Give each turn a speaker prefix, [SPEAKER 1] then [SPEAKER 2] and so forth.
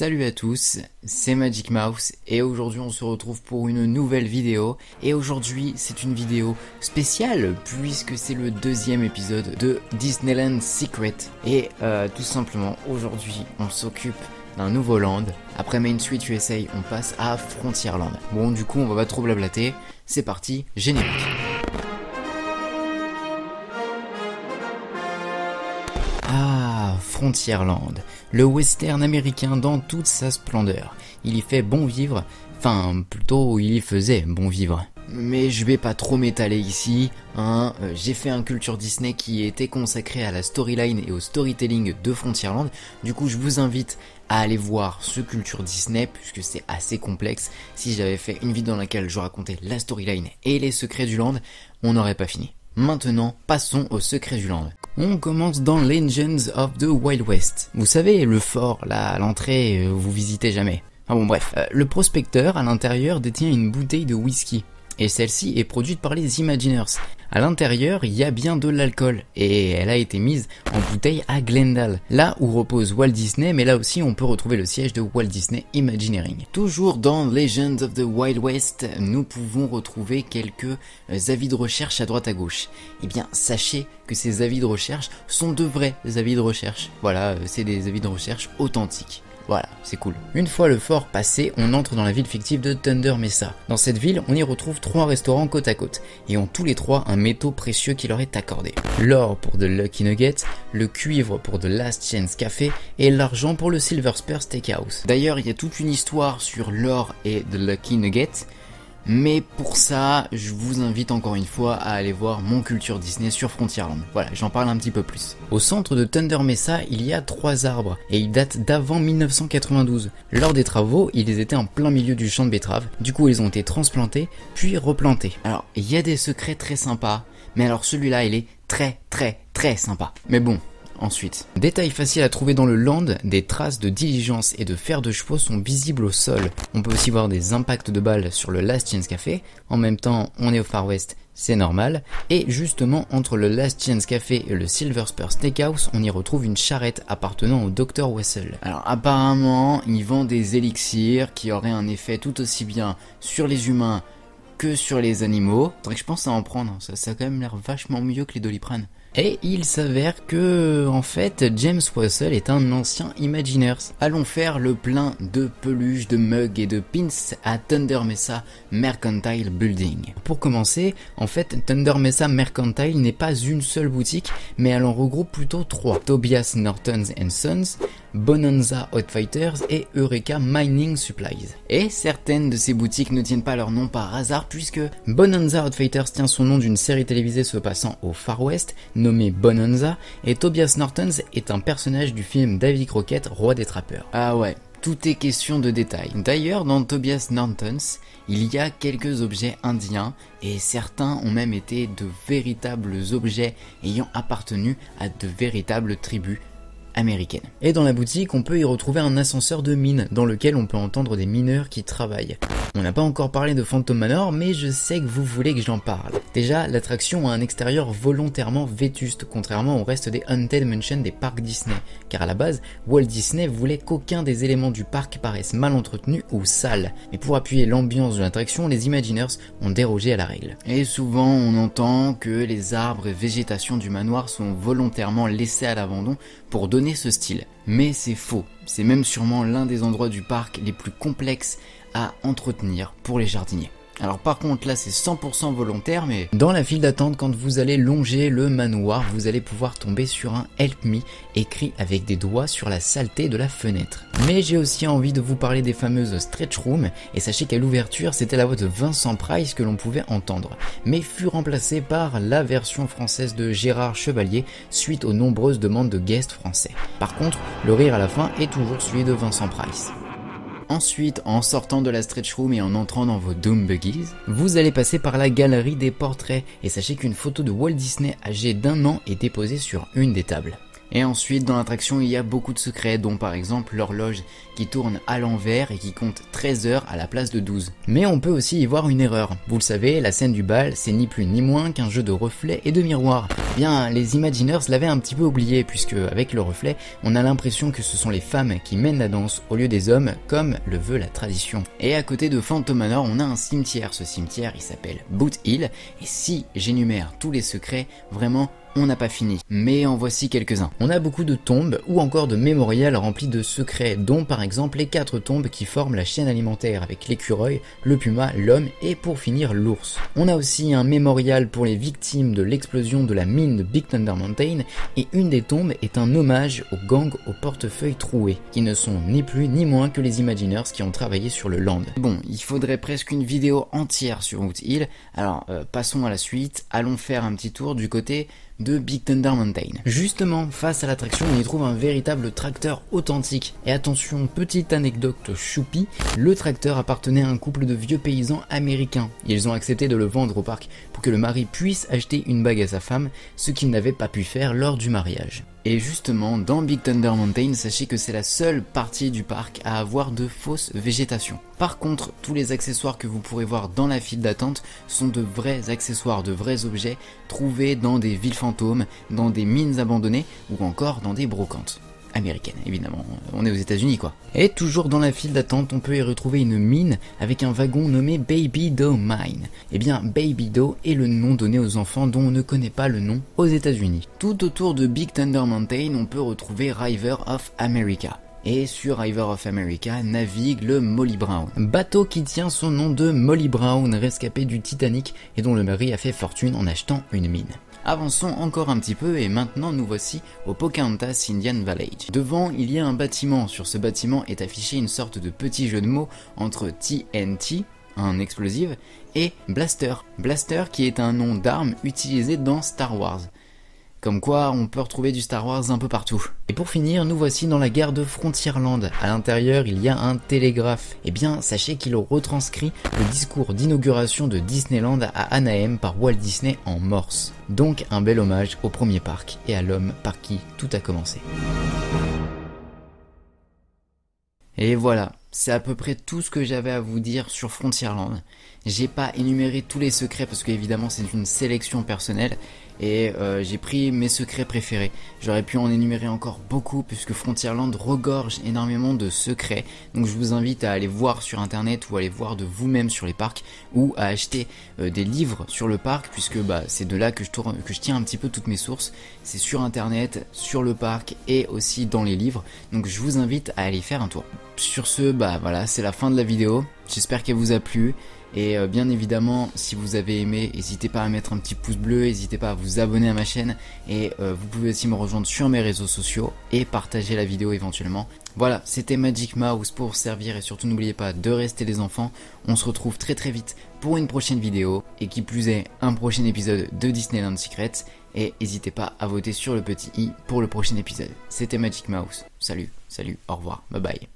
[SPEAKER 1] Salut à tous, c'est Magic Mouse et aujourd'hui on se retrouve pour une nouvelle vidéo. Et aujourd'hui c'est une vidéo spéciale puisque c'est le deuxième épisode de Disneyland Secret. Et tout simplement aujourd'hui on s'occupe d'un nouveau land. Après Main Street USA on passe à Frontierland. Bon du coup on va pas trop blablater, c'est parti, générique. Ah, Frontierland, le western américain dans toute sa splendeur. Il y fait bon vivre, enfin plutôt il y faisait bon vivre. Mais je vais pas trop m'étaler ici, hein. J'ai fait un Culture Disney qui était consacré à la storyline et au storytelling de Frontierland. Du coup je vous invite à aller voir ce Culture Disney puisque c'est assez complexe. Si j'avais fait une vidéo dans laquelle je racontais la storyline et les secrets du land, on n'aurait pas fini. Maintenant, passons aux secrets du land. On commence dans Legends of the Wild West. Vous savez, le fort, là, à l'entrée, vous visitez jamais. Ah bon bref, le prospecteur, à l'intérieur, détient une bouteille de whisky. Et celle-ci est produite par les Imagineers. À l'intérieur, il y a bien de l'alcool, et elle a été mise en bouteille à Glendale, là où repose Walt Disney, mais là aussi on peut retrouver le siège de Walt Disney Imagineering. Toujours dans Legends of the Wild West, nous pouvons retrouver quelques avis de recherche à droite à gauche. Eh bien, sachez que ces avis de recherche sont de vrais avis de recherche. Voilà, c'est des avis de recherche authentiques. Voilà, c'est cool. Une fois le fort passé, on entre dans la ville fictive de Thunder Mesa. Dans cette ville, on y retrouve 3 restaurants côte à côte, et ont tous les 3 un métaux précieux qui leur est accordé. L'or pour The Lucky Nugget, le cuivre pour The Last Chance Café, et l'argent pour le Silver Spur Steakhouse. D'ailleurs, il y a toute une histoire sur l'or et The Lucky Nugget, mais pour ça, je vous invite encore une fois à aller voir mon Culture Disney sur Frontierland. Voilà, j'en parle un petit peu plus. Au centre de Thunder Mesa, il y a 3 arbres, et ils datent d'avant 1992. Lors des travaux, ils étaient en plein milieu du champ de betteraves, du coup ils ont été transplantés, puis replantés. Alors, il y a des secrets très sympas, mais alors celui-là, il est très sympa. Mais bon. Ensuite, détail facile à trouver dans le land, des traces de diligence et de fer de chevaux sont visibles au sol. On peut aussi voir des impacts de balles sur le Last Chance Café. En même temps, on est au Far West, c'est normal. Et justement, entre le Last Chance Café et le Silver Spur Steakhouse, on y retrouve une charrette appartenant au Dr Wessel. Alors apparemment, il vend des élixirs qui auraient un effet tout aussi bien sur les humains que sur les animaux. Faudrait que je pense à en prendre, ça a quand même l'air vachement mieux que les Doliprane. Et il s'avère que, en fait, James Wessel est un ancien Imagineers. Allons faire le plein de peluches, de mugs et de pins à Thunder Mesa Mercantile Building. Pour commencer, en fait, Thunder Mesa Mercantile n'est pas une seule boutique, mais elle en regroupe plutôt 3. Tobias Norton & Sons, Bonanza Outfitters et Eureka Mining Supplies. Et certaines de ces boutiques ne tiennent pas leur nom par hasard puisque Bonanza Outfitters tient son nom d'une série télévisée se passant au Far West, nommé Bonanza, et Tobias Nortons est un personnage du film Davy Crockett, Roi des Trappeurs. Ah ouais, tout est question de détails. D'ailleurs, dans Tobias Nortons, il y a quelques objets indiens, et certains ont même été de véritables objets ayant appartenu à de véritables tribus américaine. Et dans la boutique, on peut y retrouver un ascenseur de mine dans lequel on peut entendre des mineurs qui travaillent. On n'a pas encore parlé de Phantom Manor, mais je sais que vous voulez que j'en parle. Déjà, l'attraction a un extérieur volontairement vétuste, contrairement au reste des Haunted Mansion des parcs Disney, car à la base, Walt Disney voulait qu'aucun des éléments du parc paraisse mal entretenus ou sales. Mais pour appuyer l'ambiance de l'attraction, les Imagineers ont dérogé à la règle. Et souvent, on entend que les arbres et végétation du manoir sont volontairement laissés à l'abandon pour donner ce style. Mais c'est faux, c'est même sûrement l'un des endroits du parc les plus complexes à entretenir pour les jardiniers. Alors par contre là c'est 100% volontaire, mais dans la file d'attente quand vous allez longer le manoir, vous allez pouvoir tomber sur un Help Me écrit avec des doigts sur la saleté de la fenêtre. Mais j'ai aussi envie de vous parler des fameuses stretch rooms, et sachez qu'à l'ouverture c'était la voix de Vincent Price que l'on pouvait entendre, mais fut remplacée par la version française de Gérard Chevalier suite aux nombreuses demandes de guests français. Par contre, le rire à la fin est toujours celui de Vincent Price. Ensuite, en sortant de la stretch room et en entrant dans vos Doom Buggies, vous allez passer par la galerie des portraits et sachez qu'une photo de Walt Disney âgé d'1 an est déposée sur une des tables. Et ensuite dans l'attraction il y a beaucoup de secrets, dont par exemple l'horloge qui tourne à l'envers et qui compte 13 heures à la place de 12. Mais on peut aussi y voir une erreur. Vous le savez, la scène du bal c'est ni plus ni moins qu'un jeu de reflets et de miroirs. Bien, les Imagineers l'avaient un petit peu oublié, puisque avec le reflet on a l'impression que ce sont les femmes qui mènent la danse au lieu des hommes, comme le veut la tradition. Et à côté de Phantom Manor on a un cimetière. Ce cimetière il s'appelle Boot Hill, et si j'énumère tous les secrets, vraiment on n'a pas fini, mais en voici quelques-uns. On a beaucoup de tombes ou encore de mémorials remplis de secrets, dont par exemple les 4 tombes qui forment la chaîne alimentaire avec l'écureuil, le puma, l'homme et pour finir l'ours. On a aussi un mémorial pour les victimes de l'explosion de la mine de Big Thunder Mountain, et une des tombes est un hommage aux gangs au portefeuille troué, qui ne sont ni plus ni moins que les Imagineers qui ont travaillé sur le land. Bon, il faudrait presque une vidéo entière sur Boot Hill, alors passons à la suite, allons faire un petit tour du côté de Big Thunder Mountain. Justement, face à l'attraction, on y trouve un véritable tracteur authentique. Et attention, petite anecdote choupi, le tracteur appartenait à un couple de vieux paysans américains. Ils ont accepté de le vendre au parc pour que le mari puisse acheter une bague à sa femme, ce qu'il n'avait pas pu faire lors du mariage. Et justement, dans Big Thunder Mountain, sachez que c'est la seule partie du parc à avoir de fausses végétations. Par contre, tous les accessoires que vous pourrez voir dans la file d'attente sont de vrais accessoires, de vrais objets trouvés dans des villes fantômes, dans des mines abandonnées ou encore dans des brocantes. Américaine, évidemment, on est aux États-Unis quoi. Et toujours dans la file d'attente, on peut y retrouver une mine avec un wagon nommé Baby Doe Mine. Et bien, Baby Doe est le nom donné aux enfants dont on ne connaît pas le nom aux États-Unis. Tout autour de Big Thunder Mountain, on peut retrouver River of America. Et sur River of America navigue le Molly Brown, bateau qui tient son nom de Molly Brown, rescapée du Titanic et dont le mari a fait fortune en achetant une mine. Avançons encore un petit peu et maintenant nous voici au Pocahontas Indian Village. Devant il y a un bâtiment, sur ce bâtiment est affiché une sorte de petit jeu de mots entre TNT, un explosif, et Blaster. Blaster qui est un nom d'arme utilisé dans Star Wars. Comme quoi, on peut retrouver du Star Wars un peu partout. Et pour finir, nous voici dans la gare de Frontierland. À l'intérieur, il y a un télégraphe. Eh bien, sachez qu'il retranscrit le discours d'inauguration de Disneyland à Anaheim par Walt Disney en morse. Donc, un bel hommage au premier parc et à l'homme par qui tout a commencé. Et voilà, c'est à peu près tout ce que j'avais à vous dire sur Frontierland. J'ai pas énuméré tous les secrets parce que évidemment c'est une sélection personnelle et j'ai pris mes secrets préférés. J'aurais pu en énumérer encore beaucoup puisque Frontierland regorge énormément de secrets. Donc je vous invite à aller voir sur internet ou à aller voir de vous-même sur les parcs ou à acheter des livres sur le parc puisque c'est de là que je tiens un petit peu toutes mes sources. C'est sur internet, sur le parc et aussi dans les livres. Donc je vous invite à aller faire un tour. Sur ce, voilà, c'est la fin de la vidéo. J'espère qu'elle vous a plu. Et bien évidemment, si vous avez aimé, n'hésitez pas à mettre un petit pouce bleu, n'hésitez pas à vous abonner à ma chaîne et vous pouvez aussi me rejoindre sur mes réseaux sociaux et partager la vidéo éventuellement. Voilà, c'était Magic Mouse pour vous servir et surtout n'oubliez pas de rester les enfants. On se retrouve très très vite pour une prochaine vidéo et qui plus est un prochain épisode de Disneyland Secrets et n'hésitez pas à voter sur le petit i pour le prochain épisode. C'était Magic Mouse. Salut, au revoir, bye bye.